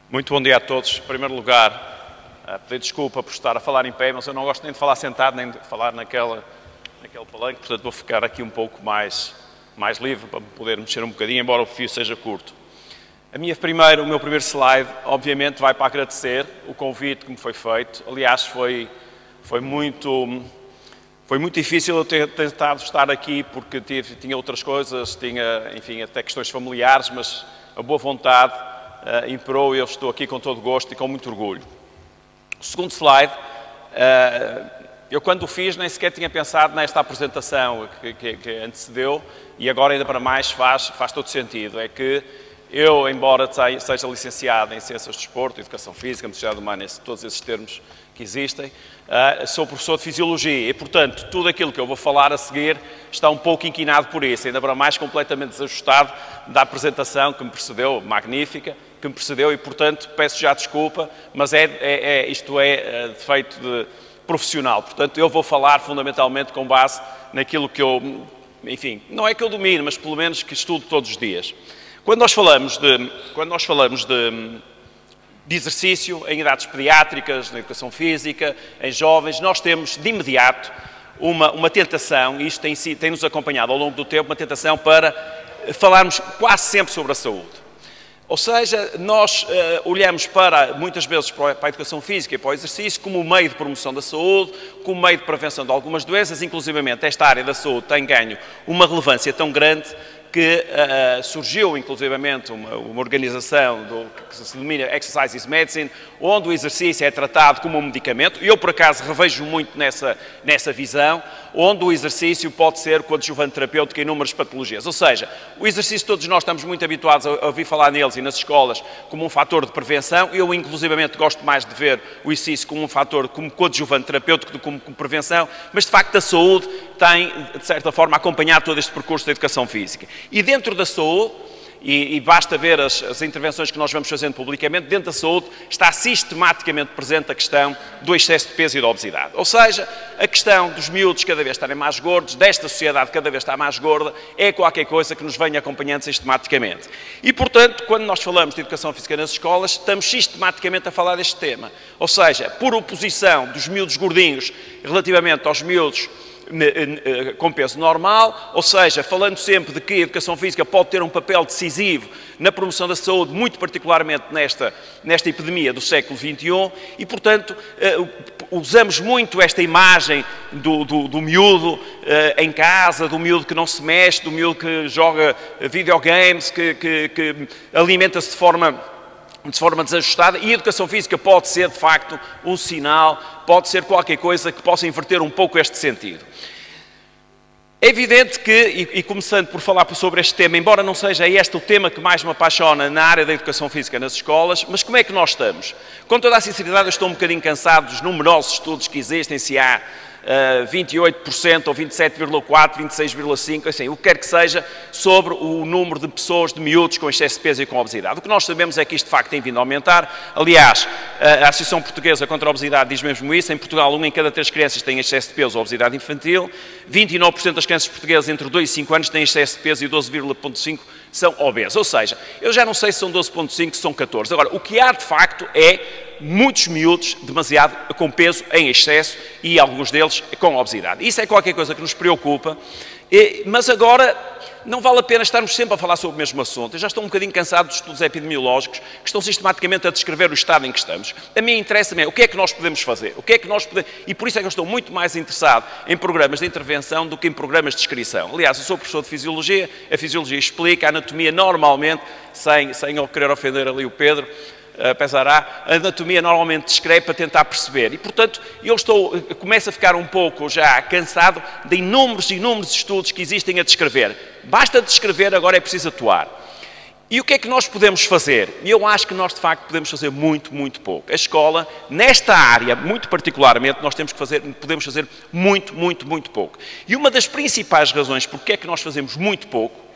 Muito bom dia a todos. Em primeiro lugar, pedir desculpa por estar a falar em pé, mas eu não gosto nem de falar sentado, nem de falar naquele palanque, portanto vou ficar aqui um pouco mais livre para poder mexer um bocadinho, embora o fio seja curto. O meu primeiro slide, obviamente, vai para agradecer o convite que me foi feito. Aliás, foi muito difícil eu ter tentado estar aqui, porque tinha outras coisas, tinha, enfim, até questões familiares, mas a boa vontade imperou e eu estou aqui com todo gosto e com muito orgulho. O segundo slide, eu quando o fiz nem sequer tinha pensado nesta apresentação que antecedeu e agora ainda para mais faz todo sentido. É que eu, embora seja licenciado em Ciências do Desporto, Educação Física, Motricidade Humana, todos esses termos que existem, sou professor de Fisiologia e, portanto, tudo aquilo que eu vou falar a seguir está um pouco inquinado por isso, ainda para mais completamente desajustado da apresentação que me precedeu, magnífica, que me precedeu e, portanto, peço já desculpa, mas isto é defeito de profissional. Portanto, eu vou falar fundamentalmente com base naquilo que eu, enfim, não é que eu domino, mas pelo menos que estudo todos os dias. Quando nós falamos de exercício em idades pediátricas, na educação física, em jovens, nós temos de imediato uma tentação, e isto tem-nos acompanhado ao longo do tempo, uma tentação para falarmos quase sempre sobre a saúde. Ou seja, nós olhamos muitas vezes para a educação física e para o exercício como um meio de promoção da saúde, como um meio de prevenção de algumas doenças, inclusivamente esta área da saúde tem ganho uma relevância tão grande que surgiu, inclusivamente, uma organização que se denomina Exercise is Medicine, onde o exercício é tratado como um medicamento. Eu, por acaso, revejo muito nessa visão, onde o exercício pode ser coadjuvante terapêutico em inúmeras patologias. Ou seja, o exercício, todos nós estamos muito habituados a ouvir falar neles e nas escolas como um fator de prevenção. Eu, inclusivamente, gosto mais de ver o exercício como um fator, como coadjuvante terapêutico do que como prevenção, mas, de facto, a saúde tem, de certa forma, acompanhado todo este percurso da educação física. E dentro da saúde, e basta ver as intervenções que nós vamos fazendo publicamente, dentro da saúde está sistematicamente presente a questão do excesso de peso e da obesidade. Ou seja, a questão dos miúdos cada vez estarem mais gordos, desta sociedade cada vez está mais gorda, é qualquer coisa que nos vem acompanhando sistematicamente. E, portanto, quando nós falamos de educação física nas escolas, estamos sistematicamente a falar deste tema. Ou seja, por oposição dos miúdos gordinhos relativamente aos miúdos com peso normal, ou seja, falando sempre de que a educação física pode ter um papel decisivo na promoção da saúde, muito particularmente nesta epidemia do século XXI, e, portanto, usamos muito esta imagem do miúdo em casa, do miúdo que não se mexe, do miúdo que joga videogames, que alimenta-se de forma desajustada, e a educação física pode ser, de facto, um sinal, pode ser qualquer coisa que possa inverter um pouco este sentido. É evidente que, e começando por falar sobre este tema, embora não seja este o tema que mais me apaixona na área da educação física nas escolas, mas como é que nós estamos? Com toda a sinceridade, eu estou um bocadinho cansado dos numerosos estudos que existem, se há 28% ou 27,4%, 26,5%, assim, o que quer que seja, sobre o número de pessoas, de miúdos com excesso de peso e com obesidade. O que nós sabemos é que isto, de facto, tem vindo a aumentar. Aliás, a Associação Portuguesa contra a Obesidade diz mesmo isso. Em Portugal, 1 em cada 3 crianças tem excesso de peso ou obesidade infantil. 29% das crianças portuguesas entre 2 e 5 anos têm excesso de peso e 12,5% são obesos. Ou seja, eu já não sei se são 12,5%, se são 14%. Agora, o que há, de facto, é muitos miúdos demasiado com peso em excesso e alguns deles com obesidade. Isso é qualquer coisa que nos preocupa, mas agora não vale a pena estarmos sempre a falar sobre o mesmo assunto. Eu já estou um bocadinho cansado dos estudos epidemiológicos que estão sistematicamente a descrever o estado em que estamos. A mim interessa-me o que é que nós podemos fazer, e por isso é que eu estou muito mais interessado em programas de intervenção do que em programas de descrição. Aliás, eu sou professor de Fisiologia, a Fisiologia explica, a Anatomia normalmente, sem eu querer ofender ali o Pedro, pesará, a anatomia normalmente descreve para tentar perceber. E, portanto, eu começo a ficar um pouco já cansado de inúmeros estudos que existem a descrever. Basta descrever, agora é preciso atuar. E o que é que nós podemos fazer? Eu acho que nós, de facto, podemos fazer muito, muito pouco. A escola, nesta área, muito particularmente, nós podemos fazer muito, muito, muito pouco. E uma das principais razões porque é que nós fazemos muito pouco,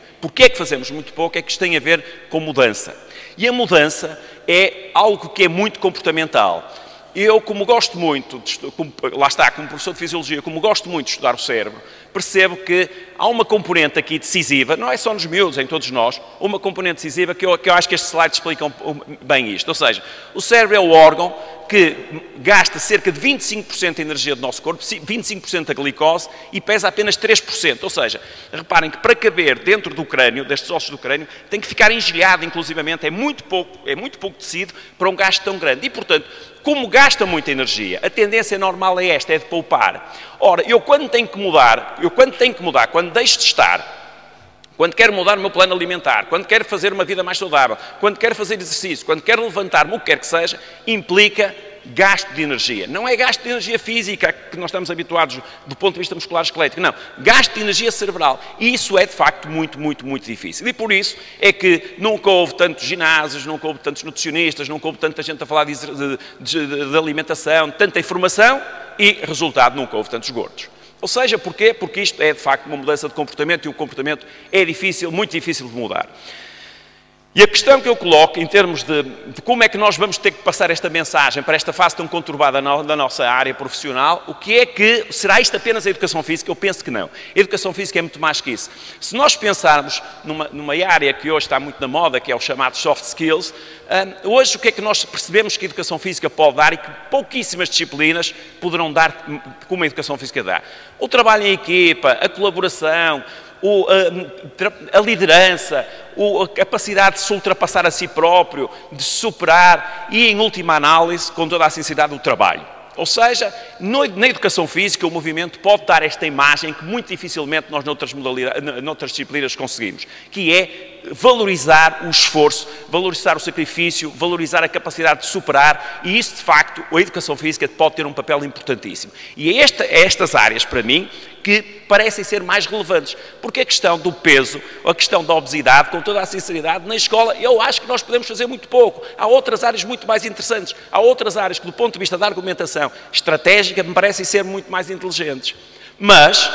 é que isto tem a ver com mudança. E a mudança é algo que é muito comportamental. eu, como gosto muito, lá está, como professor de Fisiologia, como gosto muito de estudar o cérebro, percebo que há uma componente aqui decisiva, não é só nos miúdos, em todos nós, uma componente decisiva que eu acho que estes slides explicam bem isto. Ou seja, o cérebro é o órgão que gasta cerca de 25% da energia do nosso corpo, 25% da glicose, e pesa apenas 3%. Ou seja, reparem que para caber dentro do crânio, destes ossos do crânio, tem que ficar engelhado, inclusivamente, é muito pouco tecido para um gasto tão grande. E, portanto, como gasta muita energia, a tendência normal é esta, é de poupar. Ora, eu quando tenho que mudar, quando deixo de estar, quando quero mudar o meu plano alimentar, quando quero fazer uma vida mais saudável, quando quero fazer exercício, quando quero levantar-me, o que quer que seja, implica gasto de energia. Não é gasto de energia física que nós estamos habituados do ponto de vista muscular esquelético, não. Gasto de energia cerebral. E isso é, de facto, muito, muito, muito difícil. E por isso é que nunca houve tantos ginásios, nunca houve tantos nutricionistas, nunca houve tanta gente a falar de alimentação, tanta informação e, resultado, nunca houve tantos gordos. Ou seja, porquê? Porque isto é, de facto, uma mudança de comportamento e o comportamento é difícil, muito difícil de mudar. E a questão que eu coloco, em termos de como é que nós vamos ter que passar esta mensagem para esta fase tão conturbada da nossa área profissional, o que é que, será isto apenas a educação física? Eu penso que não. A educação física é muito mais que isso. Se nós pensarmos numa área que hoje está muito na moda, que é o chamado soft skills, hoje o que é que nós percebemos que a educação física pode dar e que pouquíssimas disciplinas poderão dar como a educação física dá? O trabalho em equipa, a colaboração, a liderança, a capacidade de se ultrapassar a si próprio, de superar e, em última análise, com toda a sinceridade, o trabalho. Ou seja, na educação física o movimento pode dar esta imagem que muito dificilmente nós noutras disciplinas conseguimos, que é valorizar o esforço, valorizar o sacrifício, valorizar a capacidade de superar, e isso, de facto, a educação física pode ter um papel importantíssimo. E é estas áreas, para mim, que parecem ser mais relevantes, porque a questão do peso, a questão da obesidade, com toda a sinceridade, na escola, eu acho que nós podemos fazer muito pouco. Há outras áreas muito mais interessantes, há outras áreas que, do ponto de vista da argumentação estratégica, me parecem ser muito mais inteligentes. Mas,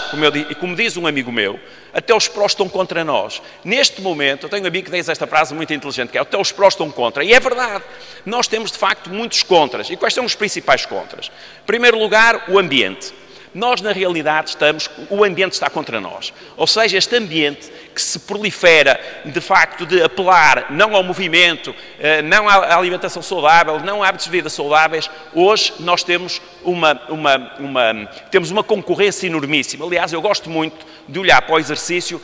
como diz um amigo meu, até os prós estão contra nós. Neste momento, eu tenho um amigo que diz esta frase muito inteligente, que é até os prós estão contra. E é verdade, nós temos de facto muitos contras. E quais são os principais contras? Em primeiro lugar, o ambiente. Nós, na realidade, o ambiente está contra nós. Ou seja, este ambiente que se prolifera, de facto, de apelar não ao movimento, não à alimentação saudável, não a hábitos de vida saudáveis, hoje nós temos uma concorrência enormíssima. Aliás, eu gosto muito de olhar para o exercício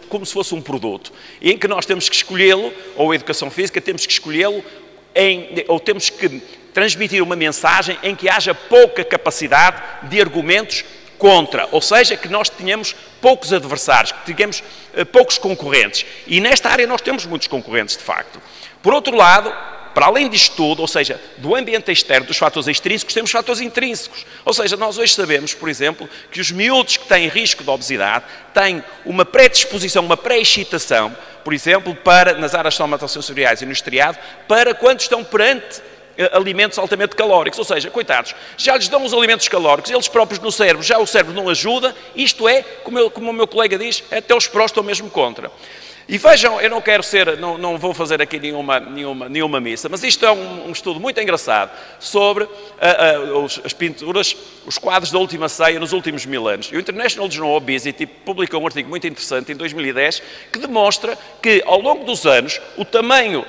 como se fosse um produto, em que nós temos que escolhê-lo, ou a educação física, temos que escolhê-lo, ou temos que transmitir uma mensagem em que haja pouca capacidade de argumentos contra, ou seja, que nós tenhamos poucos adversários, que tenhamos poucos concorrentes. E nesta área nós temos muitos concorrentes, de facto. Por outro lado, para além disto tudo, ou seja, do ambiente externo, dos fatores extrínsecos, temos fatores intrínsecos. Ou seja, nós hoje sabemos, por exemplo, que os miúdos que têm risco de obesidade têm uma predisposição, uma pré-excitação, por exemplo, nas áreas somatosensoriais e no estriado, para quando estão perante alimentos altamente calóricos, ou seja, coitados, já lhes dão os alimentos calóricos, eles próprios no cérebro, já o cérebro não ajuda, isto é, como o meu colega diz, até os prós estão mesmo contra. E vejam, eu não quero ser, não vou fazer aqui nenhuma missa, mas isto é um estudo muito engraçado sobre as pinturas, os quadros da última ceia nos últimos 1000 anos. E o International Journal of Obesity publicou um artigo muito interessante em 2010 que demonstra que ao longo dos anos o tamanho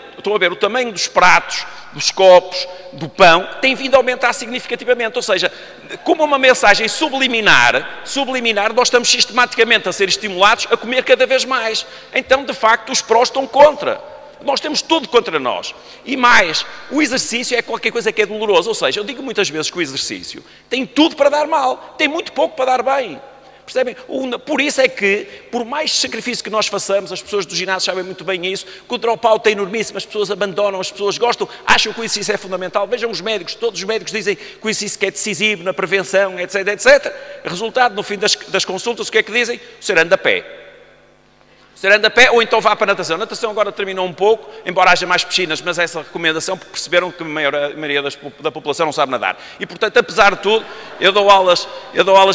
dos pratos, dos copos, do pão, tem vindo a aumentar significativamente. Ou seja, como uma mensagem subliminar, nós estamos sistematicamente a ser estimulados a comer cada vez mais. Então, de facto, os prós estão contra. Nós temos tudo contra nós. E mais, o exercício é qualquer coisa que é doloroso. Ou seja, eu digo muitas vezes que o exercício tem tudo para dar mal, tem muito pouco para dar bem. Percebem? Por isso é que, por mais sacrifício que nós façamos, as pessoas do ginásio sabem muito bem isso, que o dropout é enormíssimo, as pessoas abandonam, as pessoas gostam, acham que o exercício é fundamental. Vejam os médicos, todos os médicos dizem que o exercício é decisivo na prevenção, etc, etc. Resultado, no fim das consultas, o que é que dizem? O senhor anda a pé. Ser anda a pé ou então vá para a natação. A natação agora terminou um pouco, embora haja mais piscinas, mas essa recomendação porque perceberam que a maioria da população não sabe nadar. E, portanto, apesar de tudo, eu dou aulas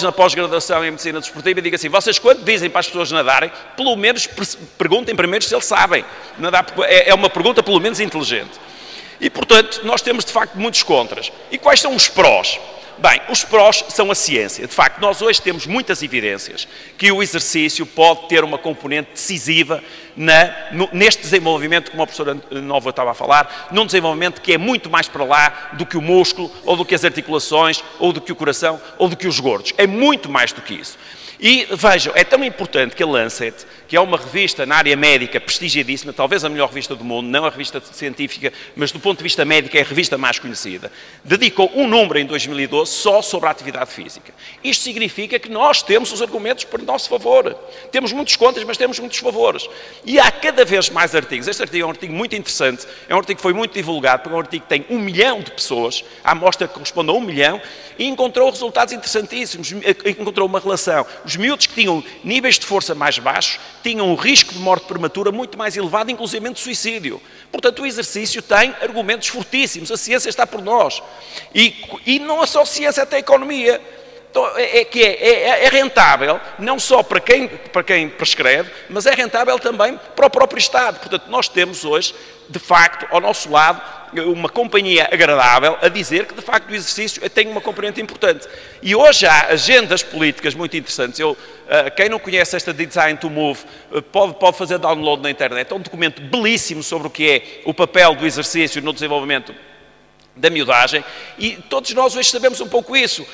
na pós-graduação em Medicina Desportiva e digo assim, vocês quando dizem para as pessoas nadarem, pelo menos perguntem primeiro se eles sabem nadar, porque é uma pergunta pelo menos inteligente. E, portanto, nós temos, de facto, muitos contras. E quais são os prós? Bem, os prós são a ciência. De facto, nós hoje temos muitas evidências que o exercício pode ter uma componente decisiva neste desenvolvimento, como a professora Nova estava a falar, num desenvolvimento que é muito mais para lá do que o músculo, ou do que as articulações, ou do que o coração, ou do que os gordos. É muito mais do que isso. E vejam, é tão importante que a Lancet, que é uma revista na área médica prestigiadíssima, talvez a melhor revista do mundo, não a revista científica, mas do ponto de vista médico é a revista mais conhecida, dedicou um número em 2012 só sobre a atividade física. Isto significa que nós temos os argumentos para o nosso favor. Temos muitos contras, mas temos muitos favores. E há cada vez mais artigos. Este artigo é um artigo muito interessante, é um artigo que foi muito divulgado, porque é um artigo que tem 1 milhão de pessoas, a amostra corresponde a 1 milhão, e encontrou resultados interessantíssimos, encontrou uma relação. Os miúdos que tinham níveis de força mais baixos tinham um risco de morte prematura muito mais elevado, inclusive de suicídio. Portanto, o exercício tem argumentos fortíssimos, a ciência está por nós. E não é só ciência, até a economia. Então, é rentável, não só para quem prescreve, mas é rentável também para o próprio Estado. Portanto, nós temos hoje, de facto, ao nosso lado, uma companhia agradável a dizer que, de facto, o exercício tem uma componente importante. E hoje há agendas políticas muito interessantes. Quem não conhece esta Design to Move pode fazer download na internet. É um documento belíssimo sobre o que é o papel do exercício no desenvolvimento da miudagem, e todos nós hoje sabemos um pouco isso.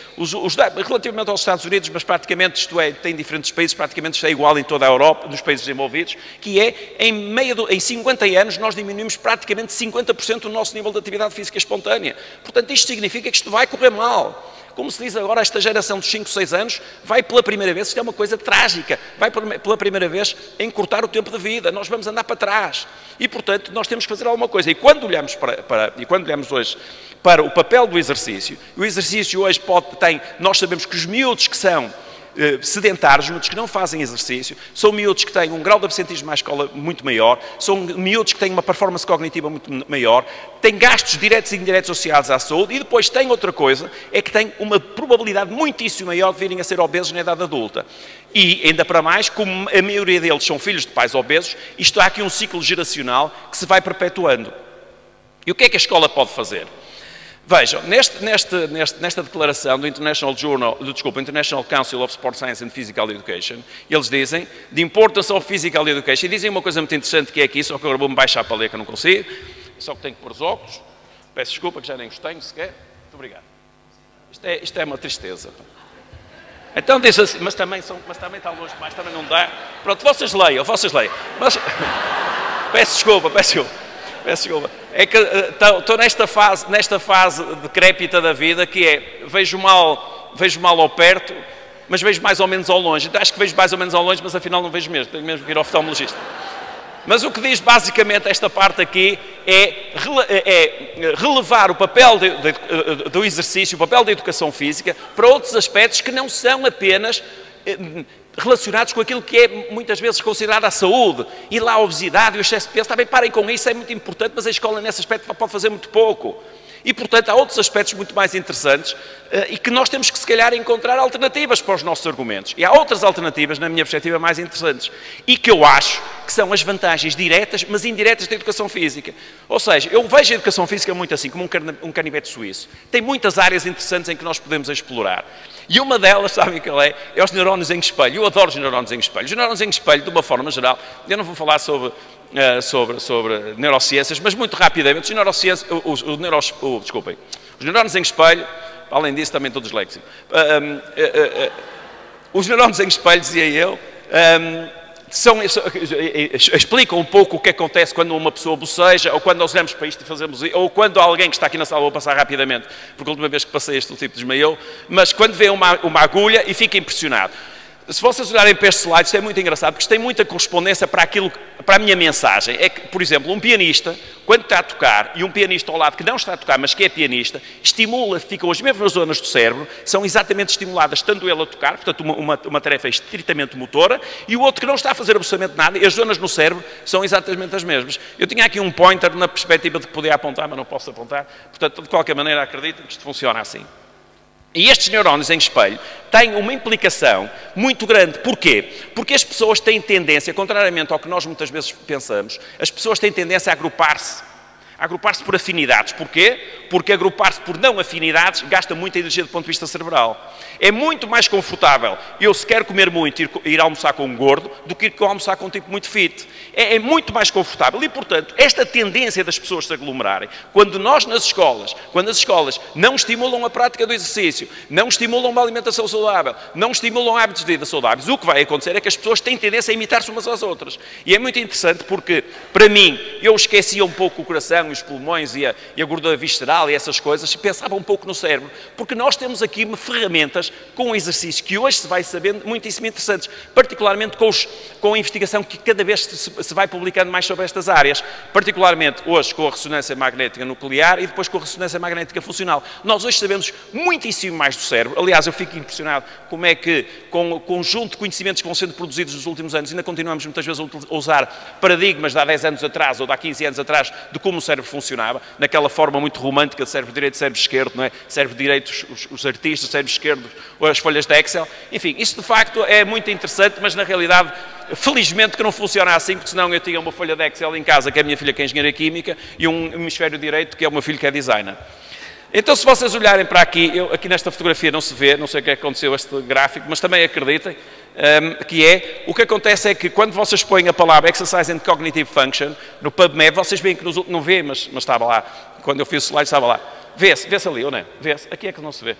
Relativamente aos Estados Unidos, mas praticamente, isto é, tem diferentes países, praticamente isto é igual em toda a Europa, nos países desenvolvidos, que é, em 50 anos, nós diminuímos praticamente 50% o nosso nível de atividade física espontânea. Portanto, isto significa que isto vai correr mal. Como se diz agora, esta geração dos 5, 6 anos vai pela primeira vez, isto é uma coisa trágica, vai pela primeira vez encurtar o tempo de vida, nós vamos andar para trás. E, portanto, nós temos que fazer alguma coisa. E quando olhamos, quando olhamos hoje para o papel do exercício, o exercício hoje nós sabemos que os miúdos que são sedentários, miúdos que não fazem exercício, são miúdos que têm um grau de absentismo à escola muito maior, são miúdos que têm uma performance cognitiva muito maior, têm gastos diretos e indiretos associados à saúde, e depois tem outra coisa, é que têm uma probabilidade muitíssimo maior de virem a ser obesos na idade adulta. E, ainda para mais, como a maioria deles são filhos de pais obesos, isto há aqui um ciclo geracional que se vai perpetuando. E o que é que a escola pode fazer? Vejam, nesta declaração do International Council of Sport Science and Physical Education, eles dizem, the importance of physical education, e dizem uma coisa muito interessante que é aqui, só que agora vou-me baixar para ler que eu não consigo, só que tenho que pôr os óculos, peço desculpa que já nem os tenho sequer, muito obrigado. Isto é uma tristeza. Então diz assim, mas também está longe demais, também não dá. Pronto, vocês leiam. Mas, peço desculpa. É que estou nesta fase decrépita da vida, que é, vejo mal ao perto, mas vejo mais ou menos ao longe. Então, acho que vejo mais ou menos ao longe, mas afinal não vejo mesmo, tenho mesmo que ir ao oftalmologista. Mas o que diz basicamente esta parte aqui é relevar o papel do exercício, o papel da educação física, para outros aspectos que não são apenas relacionados com aquilo que é muitas vezes considerado a saúde, e lá a obesidade e o excesso de peso, também parem com isso, é muito importante, mas a escola nesse aspecto pode fazer muito pouco. E, portanto, há outros aspectos muito mais interessantes e que nós temos que, se calhar, encontrar alternativas para os nossos argumentos. E há outras alternativas, na minha perspectiva, mais interessantes. E que eu acho que são as vantagens diretas, mas indiretas da educação física. Ou seja, eu vejo a educação física muito assim, como um canivete suíço. Tem muitas áreas interessantes em que nós podemos explorar. E uma delas, sabem qual é? É os neurónios em espelho. Eu adoro os neurónios em espelho. Os neurónios em espelho, de uma forma geral, eu não vou falar sobre neurociências, mas muito rapidamente, os neurónios em espelho, além disso também todos léxicos, os neurónios em espelho, dizia eu, explicam um pouco o que acontece quando uma pessoa boceja, ou quando nós olhamos para isto e fazemos, ou quando alguém que está aqui na sala, vou passar rapidamente, porque a última vez que passei este tipo desmaiou, mas quando vê uma agulha e fica impressionado. Se vocês olharem para estes slides, isto é muito engraçado, porque isto tem muita correspondência para a minha mensagem. É que, por exemplo, um pianista, quando está a tocar, e um pianista ao lado que não está a tocar, mas que é pianista, ficam as mesmas zonas do cérebro, são exatamente estimuladas, estando ele a tocar, portanto, uma tarefa estritamente motora, e o outro que não está a fazer absolutamente nada, e as zonas no cérebro são exatamente as mesmas. Eu tinha aqui um pointer na perspectiva de que podia apontar, mas não posso apontar, portanto, de qualquer maneira, acredito que isto funciona assim. E estes neurónios em espelho têm uma implicação muito grande. Porquê? Porque as pessoas têm tendência, contrariamente ao que nós muitas vezes pensamos, as pessoas têm tendência a agrupar-se. Agrupar-se por afinidades. Porquê? Porque agrupar-se por não afinidades gasta muita energia do ponto de vista cerebral. É muito mais confortável eu, se quero comer muito, ir almoçar com um gordo, do que ir almoçar com um tipo muito fit. É muito mais confortável e, portanto, esta tendência das pessoas se aglomerarem, quando nós quando as escolas não estimulam a prática do exercício, não estimulam uma alimentação saudável, não estimulam hábitos de vida saudáveis, o que vai acontecer é que as pessoas têm tendência a imitar-se umas às outras. E é muito interessante porque, para mim, eu esquecia um pouco o coração, os pulmões e a gordura visceral e essas coisas, e pensava um pouco no cérebro, porque nós temos aqui ferramentas com exercícios que hoje se vai sabendo muitíssimo interessantes, particularmente com a investigação que cada vez se vai publicando mais sobre estas áreas, particularmente hoje com a ressonância magnética nuclear e depois com a ressonância magnética funcional. Nós hoje sabemos muitíssimo mais do cérebro. Aliás, eu fico impressionado como é que, com o conjunto de conhecimentos que vão sendo produzidos nos últimos anos, ainda continuamos muitas vezes a usar paradigmas de há 10 anos atrás ou de há 15 anos atrás de como o cérebro funcionava, naquela forma muito romântica de cérebro direito e cérebro esquerdo, não é? Cérebro direito, os artistas, cérebro esquerdo, as folhas de Excel. Enfim, isso de facto é muito interessante, mas na realidade, felizmente que não funciona assim, porque senão eu tinha uma folha de Excel em casa, que é a minha filha que é engenheira química, e um hemisfério direito, que é o meu filho que é designer. Então, se vocês olharem para aqui, aqui nesta fotografia não se vê, não sei o que aconteceu a este gráfico, mas também acreditem, que é, o que acontece é que quando vocês põem a palavra Exercise and Cognitive Function no PubMed, vocês veem que não vê, mas estava lá, quando eu fiz o slide estava lá. Vê-se ali, ou não é? Vê-se, aqui é que não se vê.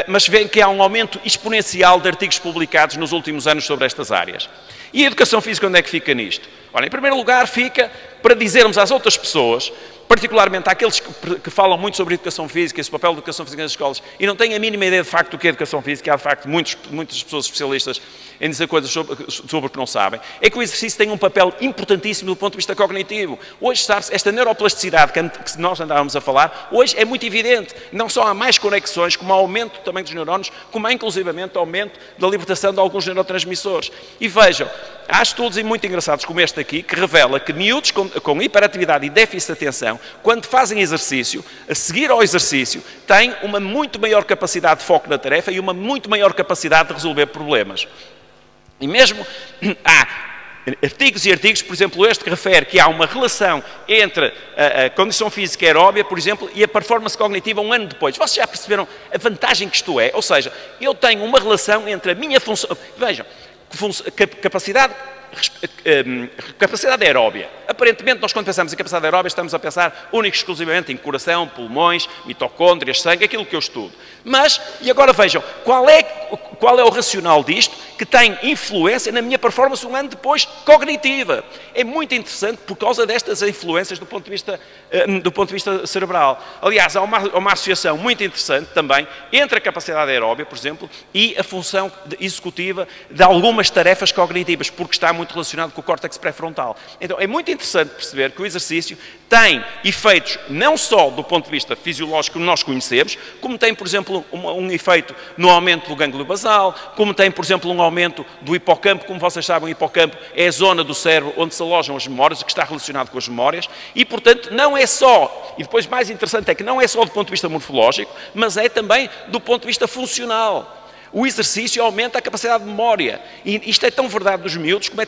Mas veem que há um aumento exponencial de artigos publicados nos últimos anos sobre estas áreas. E a educação física onde é que fica nisto? Ora, em primeiro lugar fica para dizermos às outras pessoas, particularmente àqueles que falam muito sobre educação física, esse papel da educação física nas escolas, e não têm a mínima ideia de facto do que é educação física, há de facto muitas pessoas especialistas em dizer coisas sobre o que não sabem, é que o exercício tem um papel importantíssimo do ponto de vista cognitivo. Hoje, sabe-se, esta neuroplasticidade que nós andávamos a falar, hoje é muito evidente. Não só há mais conexões, como há aumento também dos neurônios, como há inclusivamente aumento da libertação de alguns neurotransmissores. E vejam, há estudos muito engraçados como este aqui, que revela que miúdos com hiperatividade e déficit de atenção, quando fazem exercício, a seguir ao exercício, têm uma muito maior capacidade de foco na tarefa e uma muito maior capacidade de resolver problemas. E mesmo há artigos e artigos, por exemplo, este que refere que há uma relação entre a condição física aeróbia, por exemplo, e a performance cognitiva um ano depois. Vocês já perceberam a vantagem que isto é? Ou seja, eu tenho uma relação entre a minha função... Vejam, capacidade aeróbia. Aparentemente, nós quando pensamos em capacidade aeróbia, estamos a pensar única e exclusivamente em coração, pulmões, mitocôndrias, sangue, aquilo que eu estudo. Mas, e agora vejam, qual é o racional disto que tem influência na minha performance um ano depois cognitiva? É muito interessante por causa destas influências do ponto de vista cerebral. Aliás, há uma associação muito interessante também entre a capacidade aeróbia, por exemplo, e a função executiva de algumas tarefas cognitivas, porque está muito relacionado com o córtex pré-frontal. Então, é muito interessante perceber que o exercício tem efeitos não só do ponto de vista fisiológico que nós conhecemos, como tem, por exemplo, um efeito no aumento do gânglio basal, como tem, por exemplo, um aumento do hipocampo. Como vocês sabem, o hipocampo é a zona do cérebro onde se alojam as memórias, que está relacionado com as memórias, e, portanto, não é só, e depois mais interessante é que não é só do ponto de vista morfológico, mas é também do ponto de vista funcional. O exercício aumenta a capacidade de memória. E isto é tão verdade dos miúdos como é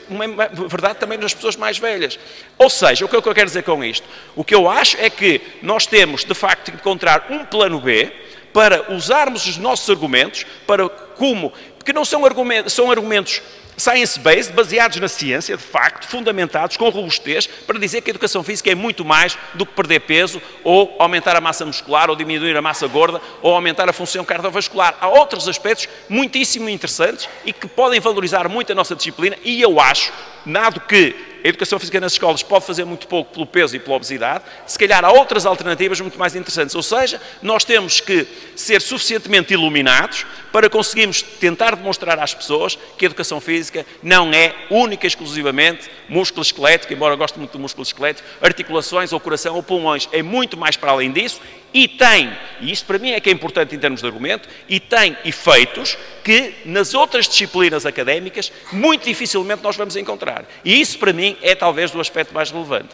verdade também das pessoas mais velhas. Ou seja, o que eu quero dizer com isto? O que eu acho é que nós temos, de facto, de encontrar um plano B para usarmos os nossos argumentos, porque não são argumentos science-based, baseados na ciência, de facto, fundamentados, com robustez, para dizer que a educação física é muito mais do que perder peso, ou aumentar a massa muscular, ou diminuir a massa gorda, ou aumentar a função cardiovascular. Há outros aspectos muitíssimo interessantes e que podem valorizar muito a nossa disciplina, e eu acho, dado que a educação física nas escolas pode fazer muito pouco pelo peso e pela obesidade, se calhar há outras alternativas muito mais interessantes. Ou seja, nós temos que ser suficientemente iluminados para conseguirmos tentar demonstrar às pessoas que a educação física não é única e exclusivamente músculo esquelético, embora eu goste muito do músculo esquelético, articulações ou coração ou pulmões. É muito mais para além disso e tem, e isto para mim é que é importante em termos de argumento, e tem efeitos que nas outras disciplinas académicas muito dificilmente nós vamos encontrar. E isso para mim é talvez o aspecto mais relevante.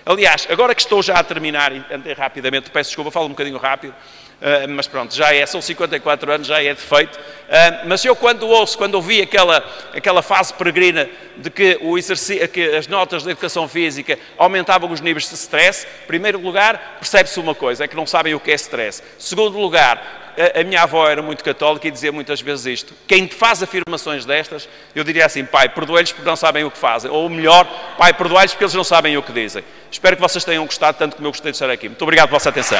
Aliás, agora que estou já a terminar, e andei rapidamente, peço desculpa, falo um bocadinho rápido, mas pronto, já é, são 54 anos, já é defeito. Mas eu quando ouvi aquela fase peregrina de que, que as notas da educação física aumentavam os níveis de stress, em primeiro lugar, percebe-se uma coisa, é que não sabem o que é stress. Segundo lugar, a minha avó era muito católica e dizia muitas vezes isto: quem faz afirmações destas, eu diria assim, pai, perdoe-lhes porque não sabem o que fazem. Ou melhor, pai, perdoe-lhes porque eles não sabem o que dizem. Espero que vocês tenham gostado tanto como eu gostei de estar aqui. Muito obrigado pela vossa atenção.